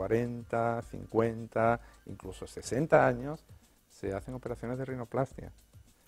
40, 50, incluso 60 años, se hacen operaciones de rinoplastia.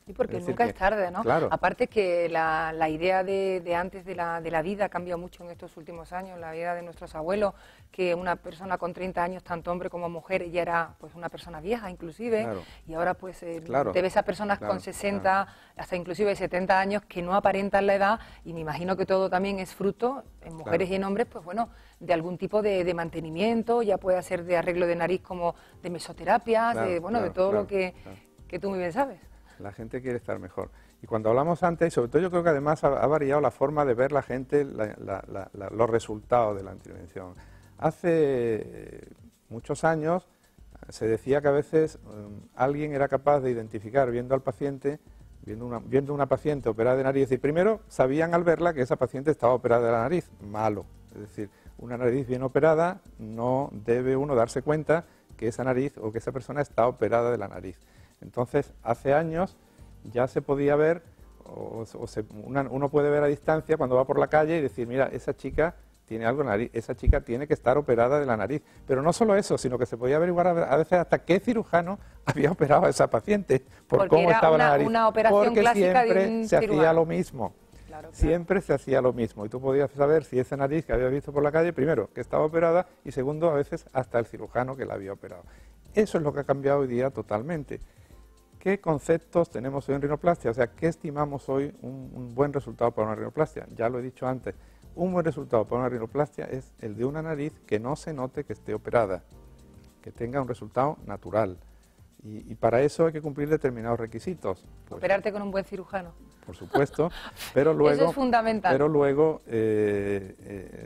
Y porque Es decir nunca que, es tarde, ¿no? claro. Aparte que la idea de antes de la vida ha cambiado mucho en estos últimos años, la vida de nuestros abuelos, que una persona con 30 años, tanto hombre como mujer, ya era pues una persona vieja inclusive, Claro. y ahora pues Claro. te ves a personas Claro, con 60, claro. hasta inclusive 70 años que no aparentan la edad, y me imagino que todo también es fruto, en mujeres y en hombres, pues bueno, de algún tipo de mantenimiento, ya puede ser de arreglo de nariz como de mesoterapias, Claro, de bueno, de claro, todo claro, lo que tú muy bien sabes. La gente quiere estar mejor. Y cuando hablamos antes, y sobre todo yo creo que además ha variado la forma de ver la gente los resultados de la intervención. Hace muchos años se decía que a veces alguien era capaz de identificar viendo al paciente, viendo una paciente operada de nariz, y primero sabían al verla que esa paciente estaba operada de la nariz, malo. Es decir, una nariz bien operada no debe uno darse cuenta que esa nariz o que esa persona está operada de la nariz. Entonces, hace años ya se podía ver, uno puede ver a distancia cuando va por la calle y decir, mira, esa chica tiene algo en la nariz, esa chica tiene que estar operada de la nariz. Pero no solo eso, sino que se podía averiguar a veces hasta qué cirujano había operado a esa paciente, por cómo estaba la nariz. Una operación porque clásica siempre de un se cirujano. hacía lo mismo. Claro, claro. Siempre se hacía lo mismo y tú podías saber si esa nariz que había visto por la calle, primero, que estaba operada y segundo, a veces hasta el cirujano que la había operado. Eso es lo que ha cambiado hoy día totalmente. ¿Qué conceptos tenemos hoy en rinoplastia? O sea, ¿qué estimamos hoy un buen resultado para una rinoplastia? Ya lo he dicho antes, un buen resultado para una rinoplastia es el de una nariz que no se note que esté operada, que tenga un resultado natural. Y para eso hay que cumplir determinados requisitos. Pues, operarte con un buen cirujano. Por supuesto, pero luego, eso es fundamental. Pero luego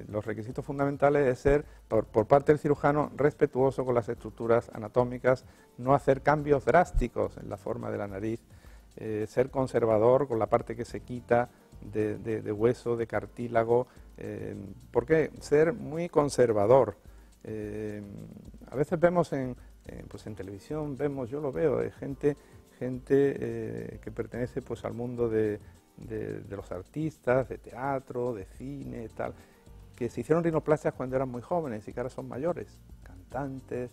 los requisitos fundamentales es ser, por parte del cirujano, respetuoso con las estructuras anatómicas, no hacer cambios drásticos en la forma de la nariz, ser conservador con la parte que se quita de hueso, de cartílago. ¿Por qué? Ser muy conservador. A veces vemos pues en televisión, yo lo veo, gente que pertenece pues al mundo de los artistas, de teatro, de cine, tal, que se hicieron rinoplastias cuando eran muy jóvenes y que ahora son mayores, cantantes,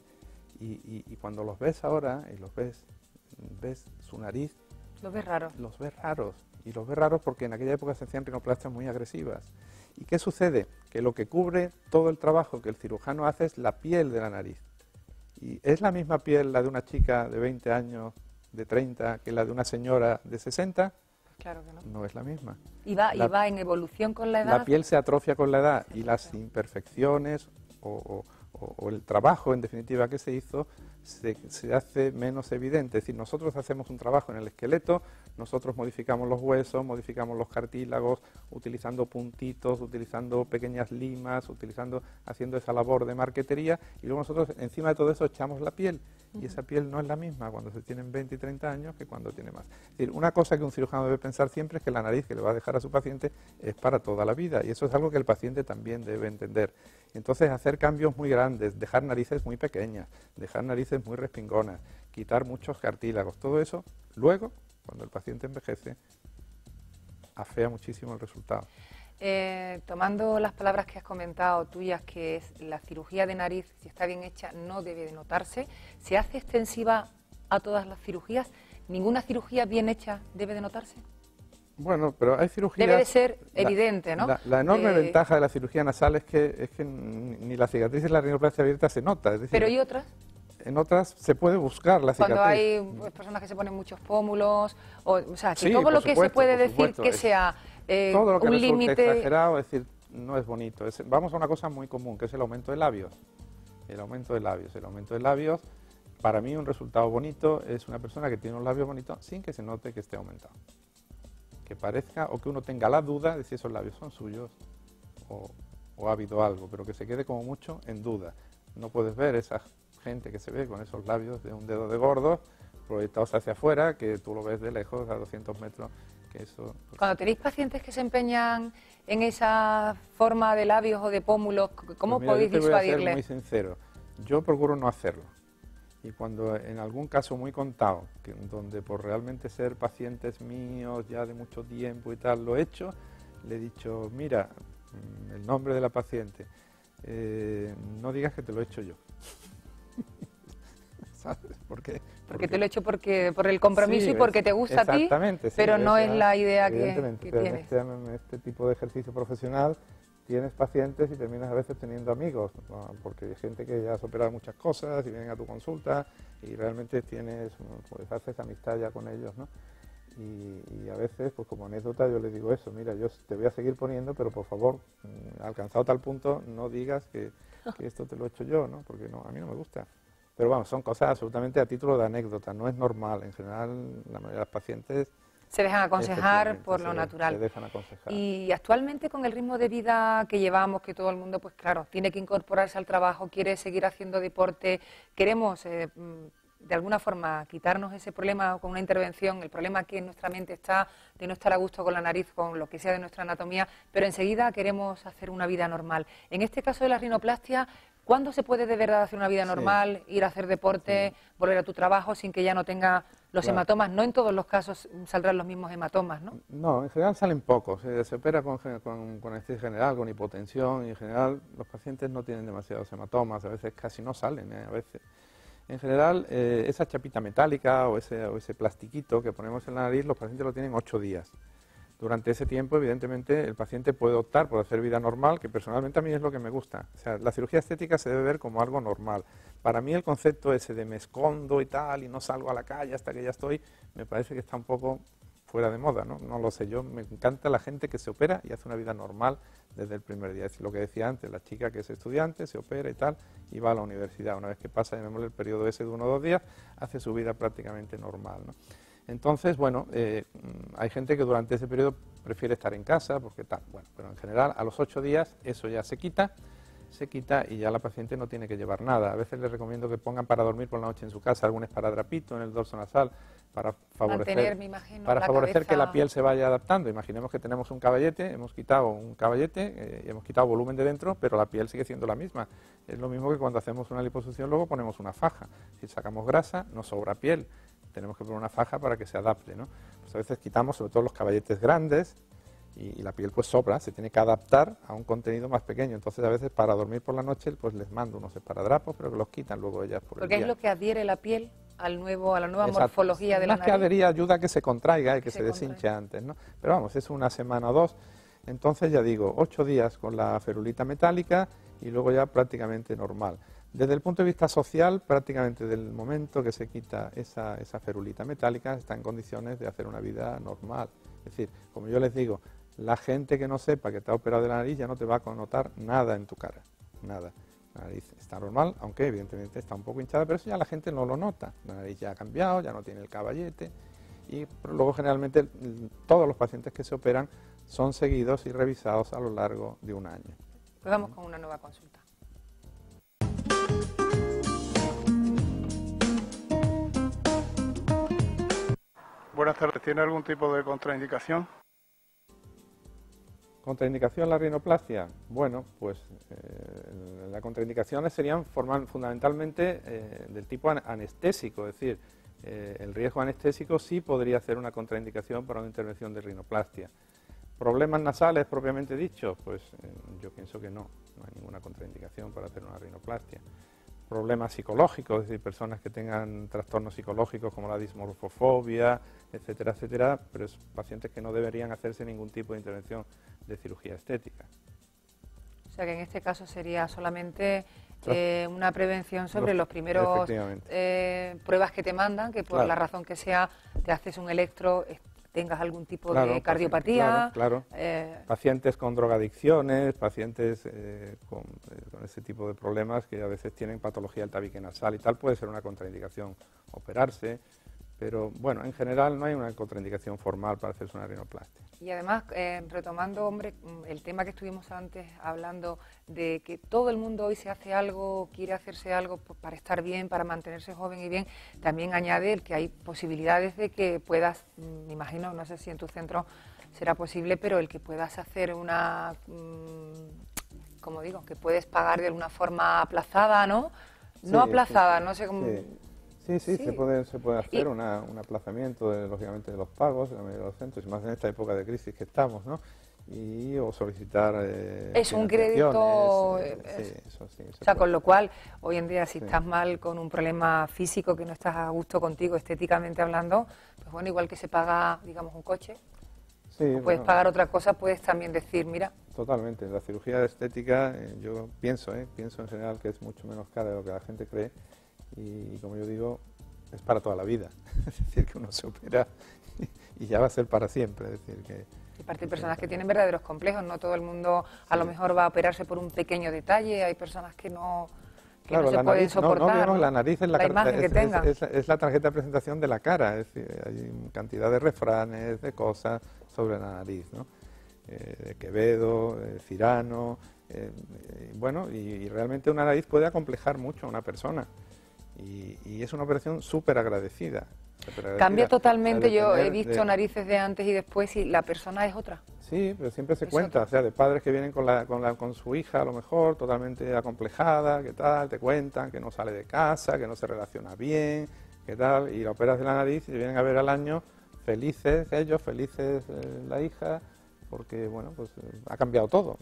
y cuando los ves ahora y ves su nariz, los ves raros. Los ves raros, y los ves raros porque en aquella época se hacían rinoplastias muy agresivas. ¿Y qué sucede? Que lo que cubre todo el trabajo que el cirujano hace es la piel de la nariz. Y es la misma piel la de una chica de 20 años, de 30, que la de una señora de 60. Claro que no. No es la misma. ¿Y va en evolución con la edad? La piel se atrofia con la edad y las imperfecciones o el trabajo, en definitiva, que se hizo, se hace menos evidente. Es decir, nosotros hacemos un trabajo en el esqueleto, nosotros modificamos los huesos, modificamos los cartílagos, utilizando puntitos, utilizando pequeñas limas, haciendo esa labor de marquetería, y luego nosotros encima de todo eso echamos la piel, y esa piel no es la misma cuando se tienen 20 y 30 años que cuando tiene más. Es decir, una cosa que un cirujano debe pensar siempre es que la nariz que le va a dejar a su paciente es para toda la vida, y eso es algo que el paciente también debe entender. Entonces, hacer cambios muy grandes, dejar narices muy pequeñas, dejar narices muy respingonas, quitar muchos cartílagos, todo eso, luego, cuando el paciente envejece, afea muchísimo el resultado. Tomando las palabras que has comentado tuyas, que es la cirugía de nariz, si está bien hecha, no debe de notarse, ¿se hace extensiva a todas las cirugías? ¿Ninguna cirugía bien hecha debe de notarse? Bueno, pero hay cirugías... Debe de ser evidente, ¿no? La enorme ventaja de la cirugía nasal es que ni la cicatriz de la rinoplastia abierta se nota. Es decir, ¿pero y otras? En otras se puede buscar la cicatriz. Cuando hay pues, personas que se ponen muchos pómulos, o sea, que sí, todo lo que se puede decir que sea todo lo que un resulte límite... exagerado, es decir, no es bonito. Vamos a una cosa muy común, que es el aumento de labios. El aumento de labios. El aumento de labios, para mí un resultado bonito es una persona que tiene un labio bonito sin que se note que esté aumentado. Que parezca, o que uno tenga la duda de si esos labios son suyos o ha habido algo, pero que se quede como mucho en duda. No puedes ver esa gente que se ve con esos labios de un dedo de gordo proyectados hacia afuera, que tú lo ves de lejos, a 200 metros, que eso... Pues... Cuando tenéis pacientes que se empeñan en esa forma de labios o de pómulos, ¿cómo pues mira, podéis yo te voy a disuadirles? ser muy sincero, yo procuro no hacerlo. Y cuando en algún caso muy contado, donde por realmente ser pacientes míos ya de mucho tiempo y tal, lo he hecho, le he dicho, mira, el nombre de la paciente, no digas que te lo he hecho yo. ¿Sabes por qué? Porque te lo he hecho por el compromiso sí, y porque te gusta a ti, sí, pero no es la idea que tienes. En este tipo de ejercicio profesional tienes pacientes y terminas a veces teniendo amigos, ¿no? Porque hay gente que ya has operado muchas cosas y vienen a tu consulta y realmente pues haces amistad ya con ellos, ¿no? Y a veces, pues como anécdota, yo les digo eso: mira, yo te voy a seguir poniendo, pero por favor, alcanzado tal punto, no digas que esto te lo he hecho yo, ¿no? Porque no, a mí no me gusta. Pero vamos, son cosas absolutamente a título de anécdota, no es normal. En general, la mayoría de los pacientes se dejan aconsejar por lo natural. Se dejan aconsejar. Y actualmente, con el ritmo de vida que llevamos, que todo el mundo, pues claro, tiene que incorporarse al trabajo, quiere seguir haciendo deporte, queremos de alguna forma quitarnos ese problema con una intervención, el problema que en nuestra mente está de no estar a gusto con la nariz, con lo que sea de nuestra anatomía, pero enseguida queremos hacer una vida normal. En este caso de la rinoplastia, ¿cuándo se puede de verdad hacer una vida normal, ir a hacer deporte, volver a tu trabajo sin que ya no tenga los hematomas? No en todos los casos saldrán los mismos hematomas, ¿no? No, en general salen pocos. Se opera con anestesia general, con hipotensión, y en general los pacientes no tienen demasiados hematomas, a veces casi no salen, a veces. En general, esa chapita metálica o ese plastiquito que ponemos en la nariz, los pacientes lo tienen 8 días. Durante ese tiempo, evidentemente, el paciente puede optar por hacer vida normal, que personalmente a mí es lo que me gusta. O sea, la cirugía estética se debe ver como algo normal. Para mí el concepto ese de me escondo y tal, y no salgo a la calle hasta que ya estoy, me parece que está un poco fuera de moda, ¿no? No lo sé, yo me encanta la gente que se opera y hace una vida normal desde el primer día. Es lo que decía antes, la chica que es estudiante, se opera y tal, y va a la universidad. Una vez que pasa, llamémosle el periodo ese de 1 o 2 días, hace su vida prácticamente normal, ¿no? Entonces, bueno, hay gente que durante ese periodo prefiere estar en casa, porque tal, bueno, pero en general a los 8 días eso ya se quita y ya la paciente no tiene que llevar nada. A veces les recomiendo que pongan para dormir por la noche en su casa algún esparadrapito en el dorso nasal para favorecer, que la piel se vaya adaptando. Imaginemos que tenemos un caballete, hemos quitado un caballete y hemos quitado volumen de dentro, pero la piel sigue siendo la misma. Es lo mismo que cuando hacemos una liposucción, luego ponemos una faja. Si sacamos grasa, nos sobra piel. Tenemos que poner una faja para que se adapte, ¿no? Pues a veces quitamos, sobre todo los caballetes grandes, y la piel pues sobra, se tiene que adaptar a un contenido más pequeño. Entonces a veces para dormir por la noche pues les mando unos esparadrapos, pero que los quitan luego ellas por el día. Porque es lo que adhiere la piel a la nueva morfología de la nariz. Más que adherir, ayuda a que se contraiga y que se deshinche antes, ¿no? Pero vamos, es 1 semana o 2. Entonces ya digo, 8 días con la ferulita metálica y luego ya prácticamente normal. Desde el punto de vista social, prácticamente del momento que se quita esa ferulita metálica, está en condiciones de hacer una vida normal. Es decir, como yo les digo, la gente que no sepa que te ha operado de la nariz ya no te va a connotar nada en tu cara, nada. La nariz está normal, aunque evidentemente está un poco hinchada, pero eso ya la gente no lo nota. La nariz ya ha cambiado, ya no tiene el caballete, y luego generalmente todos los pacientes que se operan son seguidos y revisados a lo largo de 1 año. Pues vamos con una nueva consulta. Buenas tardes, ¿tiene algún tipo de contraindicación? ¿Contraindicación la rinoplastia? Bueno, pues las contraindicaciones serían fundamentalmente del tipo anestésico, es decir, el riesgo anestésico sí podría ser una contraindicación para una intervención de rinoplastia. ¿Problemas nasales propiamente dicho? Pues yo pienso que no hay ninguna contraindicación para hacer una rinoplastia. Problemas psicológicos, es decir, personas que tengan trastornos psicológicos como la dismorfofobia, etcétera, etcétera, pero es pacientes que no deberían hacerse ningún tipo de intervención de cirugía estética. O sea que en este caso sería solamente una prevención sobre los primeros pruebas que te mandan, que por la razón que sea te haces un electro, tengas algún tipo de cardiopatía. Pacientes con drogadicciones, pacientes con ese tipo de problemas que a veces tienen patología del tabique nasal y tal, puede ser una contraindicación operarse, pero bueno, en general no hay una contraindicación formal para hacerse una rinoplastia. Y además, retomando, hombre, el tema que estuvimos antes hablando de que todo el mundo hoy se hace algo, quiere hacerse algo para estar bien, para mantenerse joven y bien, también añade el que hay posibilidades de que puedas, me imagino, no sé si en tu centro será posible, pero el que puedas hacer una, como digo, que puedes pagar de alguna forma aplazada, ¿no? Sí, no aplazada, no sé cómo... Sí, se puede hacer un aplazamiento, lógicamente, de los pagos en la mayoría de los centros, y más en esta época de crisis que estamos, ¿no? o solicitar es un crédito, eso sí, o sea, con lo cual hoy en día si estás mal con un problema físico, que no estás a gusto contigo estéticamente hablando, pues bueno, igual que se paga, digamos, un coche, o puedes pagar otra cosa, puedes también decir, mira. Totalmente, la cirugía estética, yo pienso en general que es mucho menos cara de lo que la gente cree, y como yo digo, es para toda la vida. Es decir, que uno se opera y ya va a ser para siempre. Es decir, que... Y aparte hay personas que tienen verdaderos complejos, no todo el mundo a lo mejor va a operarse por un pequeño detalle, hay personas que no se pueden soportar. La nariz es la imagen que tenga. Es la tarjeta de presentación de la cara, es decir, hay cantidad de refranes, de cosas sobre la nariz, ¿no? De Quevedo, Cirano, bueno, y realmente una nariz puede acomplejar mucho a una persona. Y es una operación súper agradecida. Cambia totalmente, yo he visto narices de antes y después y la persona es otra. Sí, pero siempre se cuenta, o sea, de padres que vienen con su hija a lo mejor totalmente acomplejada, que tal, te cuentan que no sale de casa, que no se relaciona bien, que tal, y la operas de la nariz y vienen a ver al año felices ellos, felices la hija, porque bueno, pues ha cambiado todo.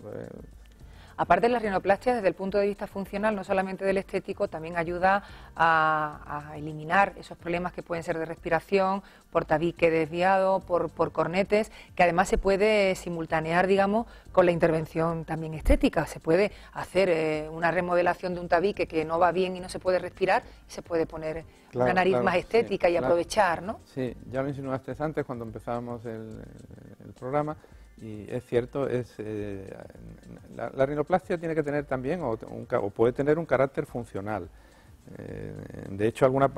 Aparte de la rinoplastia, desde el punto de vista funcional, no solamente del estético, también ayuda a eliminar esos problemas que pueden ser de respiración, por tabique desviado, por cornetes, que además se puede simultanear, digamos, con la intervención también estética. Se puede hacer una remodelación de un tabique que no va bien y no se puede respirar, y se puede poner una nariz más estética y aprovechar, ¿no? Sí, ya lo insinuaste antes cuando empezábamos el programa. Y es cierto, la rinoplastia tiene que tener también, o puede tener un carácter funcional. De hecho, algunos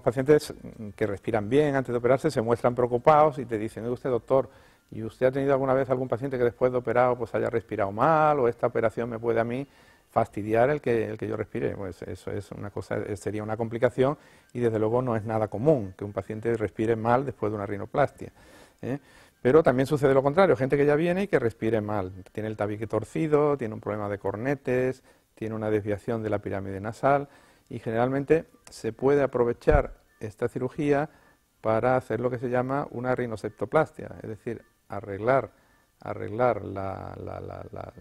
pacientes que respiran bien antes de operarse se muestran preocupados y te dicen, usted doctor, ¿y usted ha tenido alguna vez algún paciente que después de operado pues haya respirado mal, o esta operación me puede a mí fastidiar el que yo respire? Pues eso es una cosa, sería una complicación, y desde luego no es nada común que un paciente respire mal después de una rinoplastia, ¿eh? Pero también sucede lo contrario, gente que ya viene y que respire mal, tiene el tabique torcido, tiene un problema de cornetes, tiene una desviación de la pirámide nasal, y generalmente se puede aprovechar esta cirugía para hacer lo que se llama una rinoseptoplastia, es decir, arreglar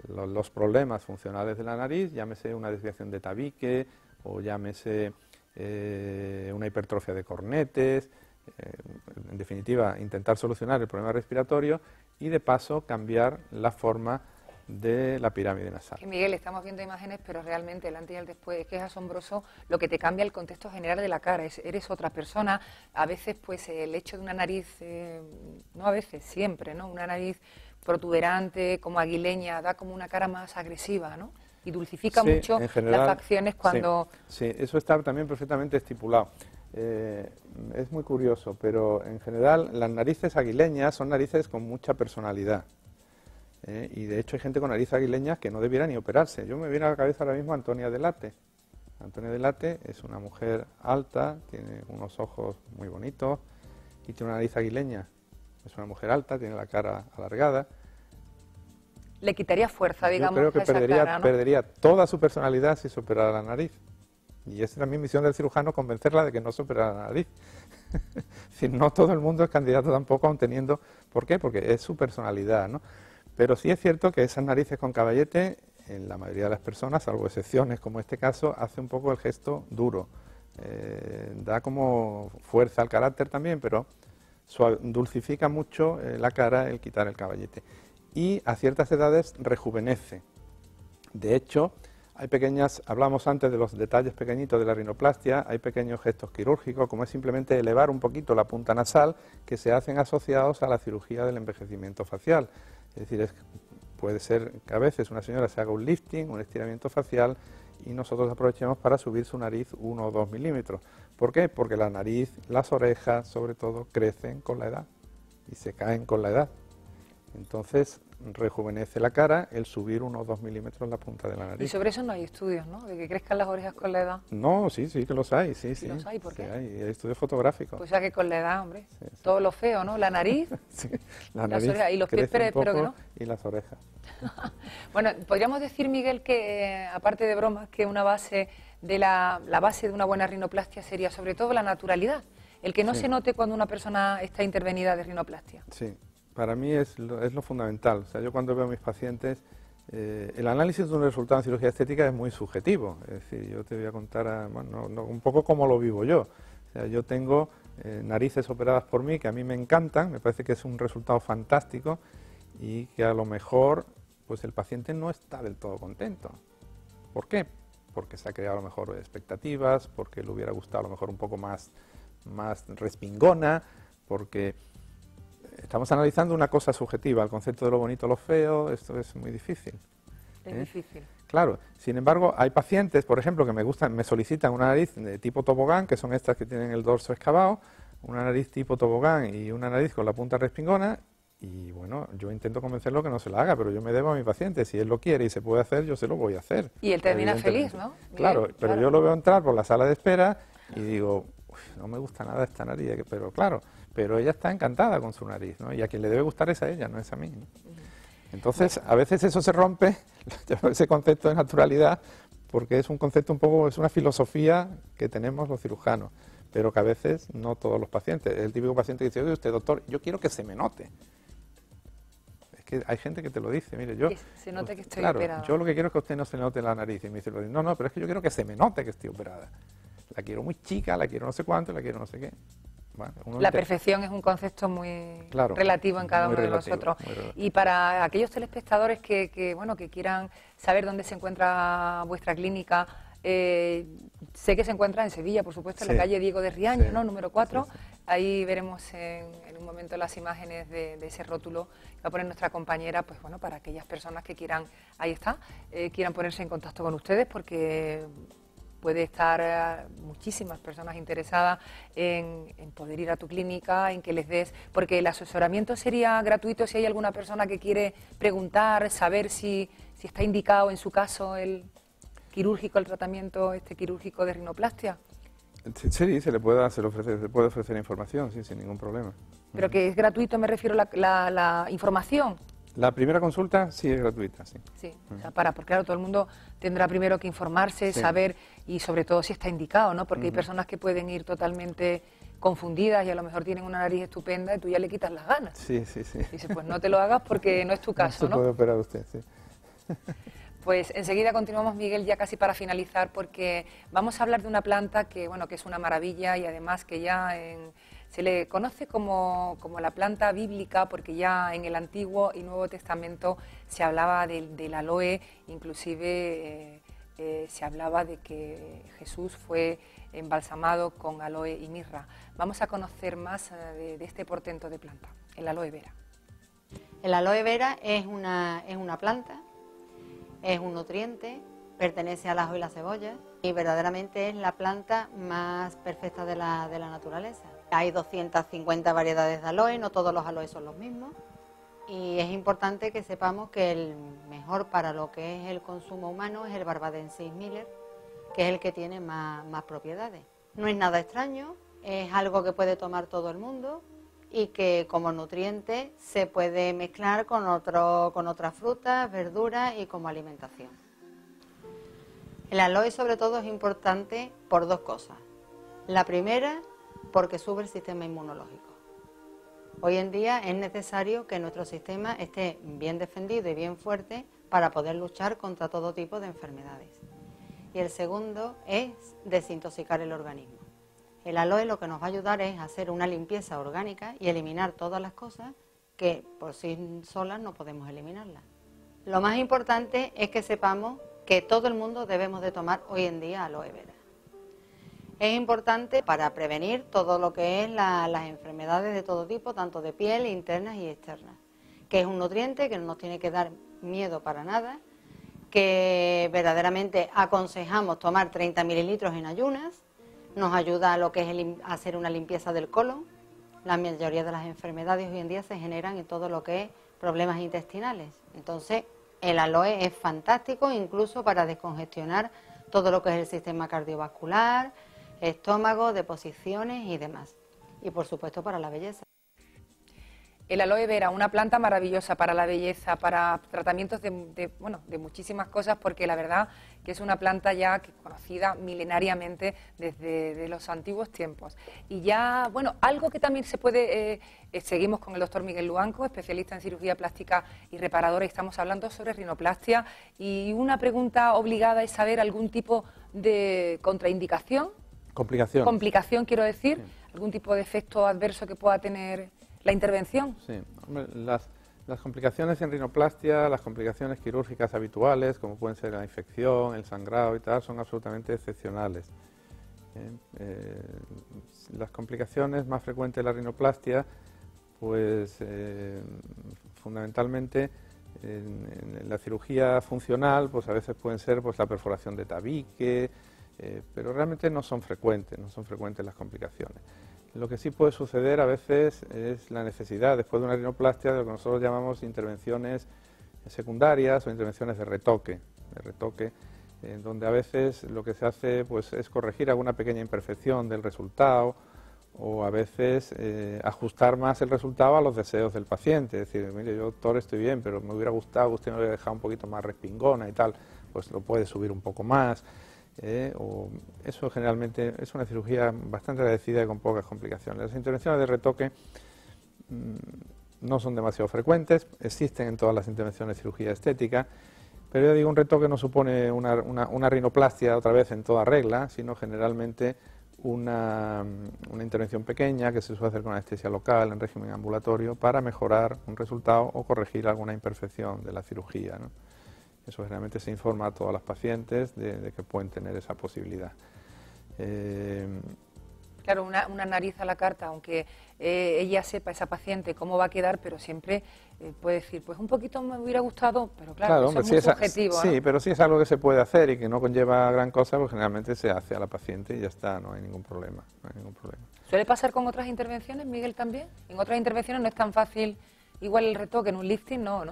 los problemas funcionales de la nariz, llámese una desviación de tabique o llámese una hipertrofia de cornetes. En definitiva, intentar solucionar el problema respiratorio y de paso cambiar la forma de la pirámide nasal. Que Miguel, estamos viendo imágenes, pero realmente el antes y el después, es que es asombroso lo que te cambia el contexto general de la cara, eres otra persona. A veces pues el hecho de una nariz, no a veces, siempre, ¿no? Una nariz protuberante, como aguileña, da como una cara más agresiva, ¿no? Y dulcifica mucho en general, las facciones cuando... Sí, eso está también perfectamente estipulado. Es muy curioso, pero en general las narices aguileñas son narices con mucha personalidad. Y de hecho hay gente con nariz aguileña que no debiera ni operarse. Yo me viene a la cabeza ahora mismo Antonia Delate. Antonia Delate es una mujer alta, tiene unos ojos muy bonitos y tiene una nariz aguileña. Es una mujer alta, tiene la cara alargada. Le quitaría fuerza, digamos, yo creo que a esa cara, ¿no? perdería toda su personalidad si se operara la nariz. Y esa es también misión del cirujano, convencerla de que no se opera la nariz. Es decir, no todo el mundo es candidato tampoco aun teniendo... ¿Por qué? Porque es su personalidad, ¿no? Pero sí es cierto que esas narices con caballete, en la mayoría de las personas, salvo excepciones como este caso, hace un poco el gesto duro. Da como fuerza al carácter también, pero dulcifica mucho la cara el quitar el caballete. Y a ciertas edades rejuvenece. De hecho, hay hablamos antes de los detalles pequeñitos de la rinoplastia, hay pequeños gestos quirúrgicos, como es simplemente elevar un poquito la punta nasal, que se hacen asociados a la cirugía del envejecimiento facial. Es decir, puede ser que a veces una señora se haga un lifting, un estiramiento facial, y nosotros aprovechemos para subir su nariz 1 o 2 milímetros. ¿Por qué? Porque la nariz, las orejas, sobre todo, crecen con la edad y se caen con la edad. Entonces, rejuvenece la cara el subir 1 o 2 milímetros la punta de la nariz. Y sobre eso no hay estudios, ¿no? De que crezcan las orejas con la edad. No, sí que los hay, sí. ¿Los hay? ¿Por qué? Hay estudios fotográficos. Pues ya que con la edad, hombre, todo lo feo, ¿no? La nariz, sí, las orejas y los pies, pero espero que no. Y las orejas. Bueno, podríamos decir, Miguel, que aparte de bromas, que una base de la base de una buena rinoplastia sería sobre todo la naturalidad. El que no se note cuando una persona está intervenida de rinoplastia. Sí. Para mí es lo fundamental. O sea, yo cuando veo a mis pacientes, el análisis de un resultado en cirugía estética es muy subjetivo. Es decir, yo te voy a contar un poco cómo lo vivo yo. O sea, yo tengo narices operadas por mí que a mí me encantan, me parece que es un resultado fantástico y que a lo mejor pues el paciente no está del todo contento. ¿Por qué? Porque se ha creado a lo mejor expectativas, porque le hubiera gustado a lo mejor un poco más respingona, porque estamos analizando una cosa subjetiva, el concepto de lo bonito o lo feo, esto es muy difícil. Es difícil. Claro, sin embargo, hay pacientes, por ejemplo, que me solicitan una nariz de tipo tobogán, que son estas que tienen el dorso excavado, una nariz tipo tobogán y una nariz con la punta respingona, y bueno, yo intento convencerlo que no se la haga, pero yo me debo a mi paciente, si él lo quiere y se puede hacer, yo se lo voy a hacer. Y él termina feliz, ¿no? Claro, Bien, pero claro. yo lo veo entrar por la sala de espera y digo, no me gusta nada esta nariz, pero claro, pero ella está encantada con su nariz, ¿no? Y a quien le debe gustar es a ella, no es a mí, ¿no? Entonces, a veces eso se rompe, ese concepto de naturalidad, porque es un concepto un poco, es una filosofía que tenemos los cirujanos, pero que a veces no todos los pacientes. El típico paciente que dice, oye, usted, doctor, yo quiero que se me note. Es que hay gente que te lo dice, mire, yo... Que se note que estoy claro, operada. yo lo que quiero es que usted no se le note la nariz. Y me dice, no, no, pero es que yo quiero que se me note que estoy operada. La quiero muy chica, la quiero no sé cuánto, la quiero no sé qué. Bueno, la perfección es un concepto muy relativo en cada uno de nosotros. Y para aquellos telespectadores que quieran saber dónde se encuentra vuestra clínica, sé que se encuentra en Sevilla, por supuesto, en la calle Diego de Riaño, ¿no? Número 4. Ahí veremos en un momento las imágenes de ese rótulo que va a poner nuestra compañera, pues bueno, para aquellas personas que quieran, ahí está, quieran ponerse en contacto con ustedes, porque puede estar muchísimas personas interesadas en poder ir a tu clínica, en que les des, porque el asesoramiento sería gratuito si hay alguna persona que quiere preguntar, saber si está indicado en su caso el quirúrgico, el tratamiento quirúrgico de rinoplastia. Sí, se le puede ofrecer información, sí, sin ningún problema. Pero que es gratuito, me refiero a la información. La primera consulta sí es gratuita, sí. Sí, o sea, porque claro, todo el mundo tendrá primero que informarse, saber y sobre todo si está indicado, ¿no? Porque hay personas que pueden ir totalmente confundidas y a lo mejor tienen una nariz estupenda y tú ya le quitas las ganas. Sí, sí, sí. Dices, pues no te lo hagas porque no es tu caso, ¿no? Se puede operar usted, sí. Pues enseguida continuamos, Miguel, ya casi para finalizar, porque vamos a hablar de una planta que, bueno, que es una maravilla y además que ya se le conoce como la planta bíblica, porque ya en el Antiguo y Nuevo Testamento se hablaba del aloe, inclusive se hablaba de que Jesús fue embalsamado con aloe y mirra. Vamos a conocer más de este portento de planta, el aloe vera. El aloe vera es una planta, es un nutriente, pertenece al ajo y la cebolla y verdaderamente es la planta más perfecta de la naturaleza. Hay 250 variedades de aloe, no todos los aloes son los mismos y es importante que sepamos que el mejor para lo que es el consumo humano es el Barbadensis Miller, que es el que tiene más propiedades. No es nada extraño, es algo que puede tomar todo el mundo y que como nutriente se puede mezclar con otras frutas, verduras y como alimentación. El aloe sobre todo es importante por dos cosas. La primera, porque sube el sistema inmunológico. Hoy en día es necesario que nuestro sistema esté bien defendido y bien fuerte para poder luchar contra todo tipo de enfermedades. Y el segundo es desintoxicar el organismo. El aloe lo que nos va a ayudar es hacer una limpieza orgánica y eliminar todas las cosas que por sí solas no podemos eliminarlas. Lo más importante es que sepamos que todo el mundo debemos de tomar hoy en día aloe vera. Es importante para prevenir todo lo que es las enfermedades de todo tipo, tanto de piel, internas y externas, que es un nutriente que no nos tiene que dar miedo para nada, que verdaderamente aconsejamos tomar 30 mililitros en ayunas, nos ayuda a lo que es hacer una limpieza del colon. La mayoría de las enfermedades hoy en día se generan en todo lo que es problemas intestinales. Entonces, el aloe es fantástico incluso para descongestionar todo lo que es el sistema cardiovascular, estómago, deposiciones y demás. Y por supuesto para la belleza. El aloe vera, una planta maravillosa para la belleza, para tratamientos de muchísimas cosas, porque la verdad que es una planta ya conocida milenariamente desde de los antiguos tiempos. Y ya, bueno, algo que también se puede, seguimos con el doctor Miguel Luanco, especialista en cirugía plástica y reparadora, y estamos hablando sobre rinoplastia. Y una pregunta obligada es saber algún tipo de contraindicación. Complicación. Complicación, quiero decir, Sí. algún tipo de efecto adverso que pueda tener la intervención. Sí, hombre, las complicaciones en rinoplastia, las complicaciones quirúrgicas habituales, como pueden ser la infección, el sangrado y tal, son absolutamente excepcionales. Las complicaciones más frecuentes de la rinoplastia, pues fundamentalmente en la cirugía funcional, pues a veces pueden ser pues la perforación de tabique, pero realmente no son frecuentes las complicaciones. Lo que sí puede suceder a veces es la necesidad, después de una rinoplastia, de lo que nosotros llamamos intervenciones secundarias o intervenciones de retoque, donde a veces lo que se hace pues, es corregir alguna pequeña imperfección del resultado o a veces ajustar más el resultado a los deseos del paciente. Es decir, mire, yo doctor estoy bien, pero me hubiera gustado que usted me hubiera dejado un poquito más respingona y tal, pues lo puede subir un poco más. O eso generalmente es una cirugía bastante agradecida y con pocas complicaciones. Las intervenciones de retoque no son demasiado frecuentes, existen en todas las intervenciones de cirugía estética, pero ya digo, un retoque no supone una rinoplastia otra vez en toda regla, sino generalmente una intervención pequeña que se suele hacer con anestesia local en régimen ambulatorio para mejorar un resultado o corregir alguna imperfección de la cirugía, ¿no? Eso generalmente se informa a todas las pacientes de que pueden tener esa posibilidad. Claro, una nariz a la carta, aunque ella sepa, esa paciente, cómo va a quedar, pero siempre puede decir, pues un poquito me hubiera gustado, pero claro, eso es muy subjetivo. Sí, ¿no? pero si es algo que se puede hacer y que no conlleva gran cosa, pues generalmente se hace a la paciente y ya está, no hay ningún problema. ¿Suele pasar con otras intervenciones, Miguel, también? En otras intervenciones no es tan fácil, igual el retoque en un lifting, ¿no?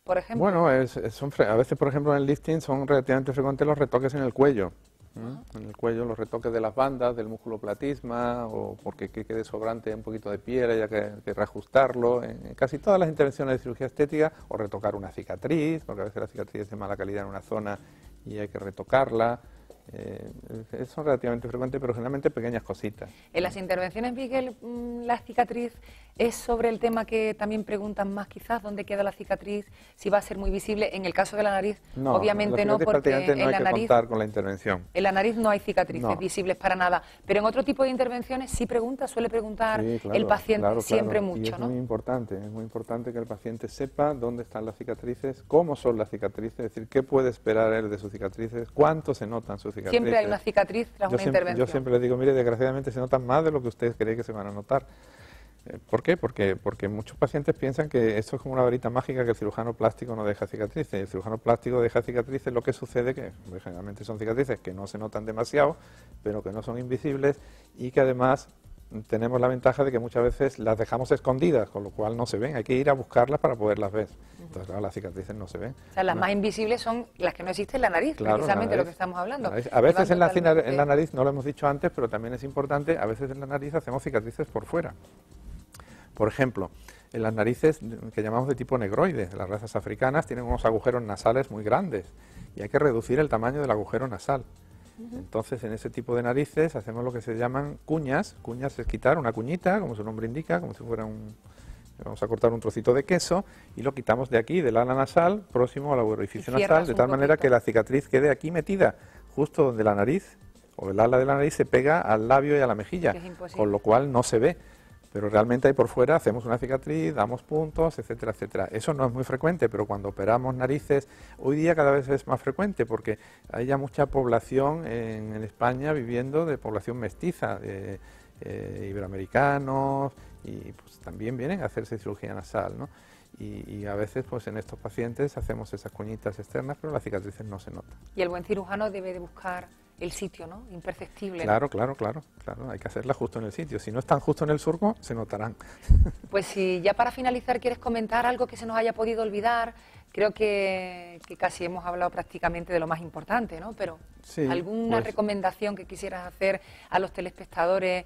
Por ejemplo. Bueno, a veces, por ejemplo, en el lifting son relativamente frecuentes los retoques en el cuello. En el cuello, los retoques de las bandas, del músculo platisma, o porque quede sobrante un poquito de piel, haya que reajustarlo. En casi todas las intervenciones de cirugía estética, o retocar una cicatriz, porque a veces la cicatriz es de mala calidad en una zona y hay que retocarla. Son relativamente frecuentes, pero generalmente pequeñas cositas. En las intervenciones, Miguel, la cicatriz es sobre el tema que también preguntan más quizás, dónde queda la cicatriz, si va a ser muy visible. En el caso de la nariz, no, obviamente no, porque no en la nariz contar con la intervención. En la nariz no hay cicatrices visibles para nada, pero en otro tipo de intervenciones sí suele preguntar sí, claro, el paciente siempre claro. mucho, y es ¿no? muy importante que el paciente sepa dónde están las cicatrices, cómo son las cicatrices, es decir, qué puede esperar él de sus cicatrices, cuánto se notan sus cicatrices. Siempre hay una cicatriz tras una intervención. Yo siempre les digo, mire, desgraciadamente se notan más de lo que ustedes creen que se van a notar. ¿Por qué? Porque muchos pacientes piensan que esto es como una varita mágica, que el cirujano plástico no deja cicatrices. El cirujano plástico deja cicatrices, lo que sucede que generalmente son cicatrices que no se notan demasiado, pero que no son invisibles y que además tenemos la ventaja de que muchas veces las dejamos escondidas, con lo cual no se ven. Hay que ir a buscarlas para poderlas ver. Entonces, claro, las cicatrices no se ven. O sea, las más invisibles son las que no existen en la nariz, claro, precisamente lo que estamos hablando. A veces en la nariz, no lo hemos dicho antes, pero también es importante, a veces en la nariz hacemos cicatrices por fuera. Por ejemplo, en las narices que llamamos de tipo negroide, las razas africanas tienen unos agujeros nasales muy grandes y hay que reducir el tamaño del agujero nasal. Entonces, en ese tipo de narices hacemos lo que se llaman cuñas. Cuñas es quitar una cuñita, como su nombre indica, como si fuera vamos a cortar un trocito de queso y lo quitamos de aquí, del ala nasal, próximo al orificio nasal, de tal manera que la cicatriz quede aquí metida, justo donde la nariz o el ala de la nariz se pega al labio y a la mejilla, con lo cual no se ve. Pero realmente ahí por fuera hacemos una cicatriz, damos puntos, etcétera, etcétera. Eso no es muy frecuente, pero cuando operamos narices, hoy día cada vez es más frecuente porque hay ya mucha población en España viviendo de población mestiza, de iberoamericanos, y pues también vienen a hacerse cirugía nasal, ¿no? Y a veces pues en estos pacientes hacemos esas cuñitas externas, pero las cicatrices no se notan. Y el buen cirujano debe de buscar el sitio, ¿no? Imperceptible. Claro, hay que hacerla justo en el sitio. Si no están justo en el surco, se notarán. Pues si ya para finalizar quieres comentar algo que se nos haya podido olvidar, creo que casi hemos hablado prácticamente de lo más importante, ¿no? Pero sí, alguna recomendación que quisieras hacer a los telespectadores,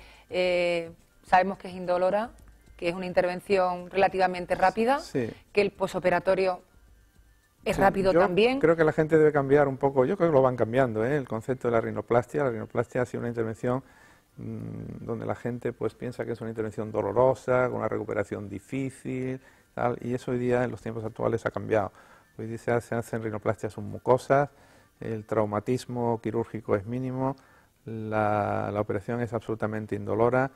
sabemos que es indolora, que es una intervención relativamente rápida, Sí. que el posoperatorio es Sí, rápido yo también. creo que la gente debe cambiar un poco, yo creo que lo van cambiando, el concepto de la rinoplastia. La rinoplastia ha sido una intervención donde la gente pues piensa que es una intervención dolorosa, con una recuperación difícil, tal, y eso hoy día en los tiempos actuales ha cambiado. Hoy día se hacen rinoplastias submucosas, el traumatismo quirúrgico es mínimo, la operación es absolutamente indolora,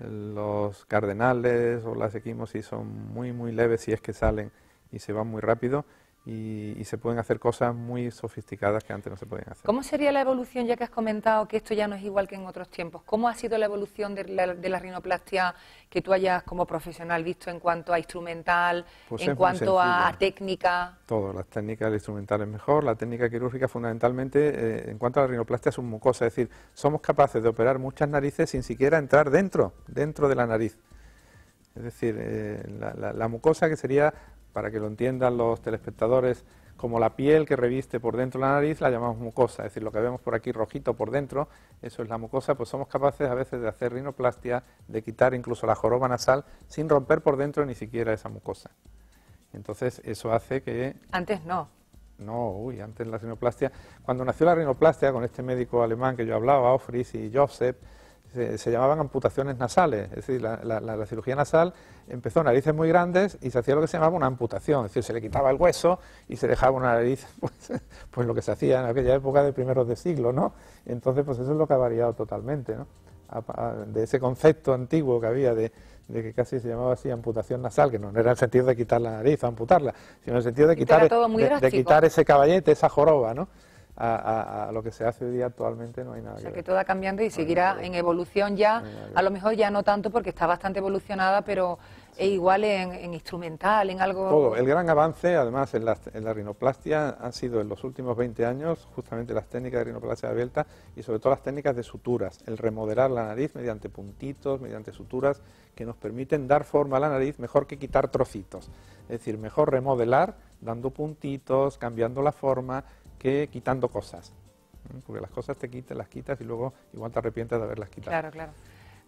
los cardenales o las equimosis son muy leves si es que salen y se van muy rápido, y se pueden hacer cosas muy sofisticadas que antes no se podían hacer. ¿Cómo sería la evolución, ya que has comentado que esto ya no es igual que en otros tiempos? ¿Cómo ha sido la evolución de la rinoplastia que tú hayas como profesional visto en cuanto a instrumental, Pues en es muy cuanto a sencillo. técnica? Todo, las técnicas, el instrumental es mejor, la técnica quirúrgica fundamentalmente, en cuanto a la rinoplastia submucosa, es decir, somos capaces de operar muchas narices sin siquiera entrar dentro de la nariz. Es decir, la mucosa, que sería, para que lo entiendan los telespectadores, como la piel que reviste por dentro la nariz, la llamamos mucosa, es decir, lo que vemos por aquí rojito por dentro, eso es la mucosa. Pues somos capaces a veces de hacer rinoplastia, de quitar incluso la joroba nasal sin romper por dentro ni siquiera esa mucosa. Entonces eso hace que... Antes no. No, antes la rinoplastia, cuando nació la rinoplastia con este médico alemán que yo hablaba, Ofris y Joseph, se llamaban amputaciones nasales. Es decir, la cirugía nasal empezó narices muy grandes y se hacía lo que se llamaba una amputación, es decir, se le quitaba el hueso y se dejaba una nariz, pues lo que se hacía en aquella época de primeros de siglo, ¿no? Entonces, pues eso es lo que ha variado totalmente, ¿no? De ese concepto antiguo que había de que casi se llamaba así amputación nasal, que no era el sentido de quitar la nariz o amputarla, sino en el sentido de quitar ese caballete, esa joroba, ¿no? A lo que se hace hoy día actualmente no hay nada. O sea, que todo va cambiando y seguirá en evolución ya, a lo mejor ya no tanto porque está bastante evolucionada, pero es igual en instrumental, en algo... Todo, el gran avance, además, en la rinoplastia han sido en los últimos 20 años justamente las técnicas de rinoplastia abierta y sobre todo las técnicas de suturas, el remodelar la nariz mediante puntitos, mediante suturas que nos permiten dar forma a la nariz mejor que quitar trocitos. Es decir, mejor remodelar dando puntitos, cambiando la forma, que quitando cosas, porque las cosas las quitas y luego igual te arrepientes de haberlas quitado. Claro, claro.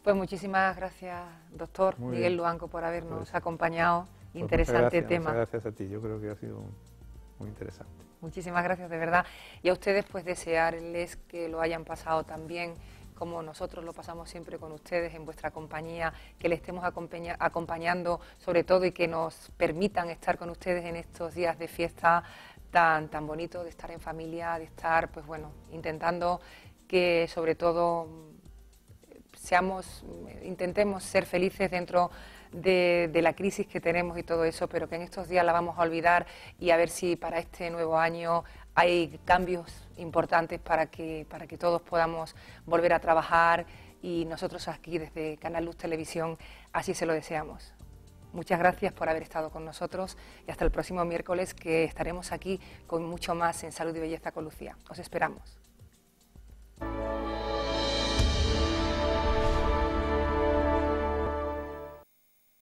Pues muchísimas gracias, doctor Miguel Luanco, por habernos acompañado. Pues interesante tema. Muchas gracias a ti, yo creo que ha sido muy interesante. Muchísimas gracias, de verdad. Y a ustedes, pues desearles que lo hayan pasado también como nosotros lo pasamos siempre con ustedes en vuestra compañía, que le estemos acompañando sobre todo y que nos permitan estar con ustedes en estos días de fiesta tan bonito, de estar en familia, de estar, pues bueno, intentando que sobre todo intentemos ser felices dentro de la crisis que tenemos y todo eso, pero que en estos días la vamos a olvidar y a ver si para este nuevo año hay cambios importantes para que todos podamos volver a trabajar, y nosotros aquí desde Canal Luz Televisión así se lo deseamos. Muchas gracias por haber estado con nosotros y hasta el próximo miércoles, que estaremos aquí con mucho más en Salud y Belleza con Lucía. Os esperamos.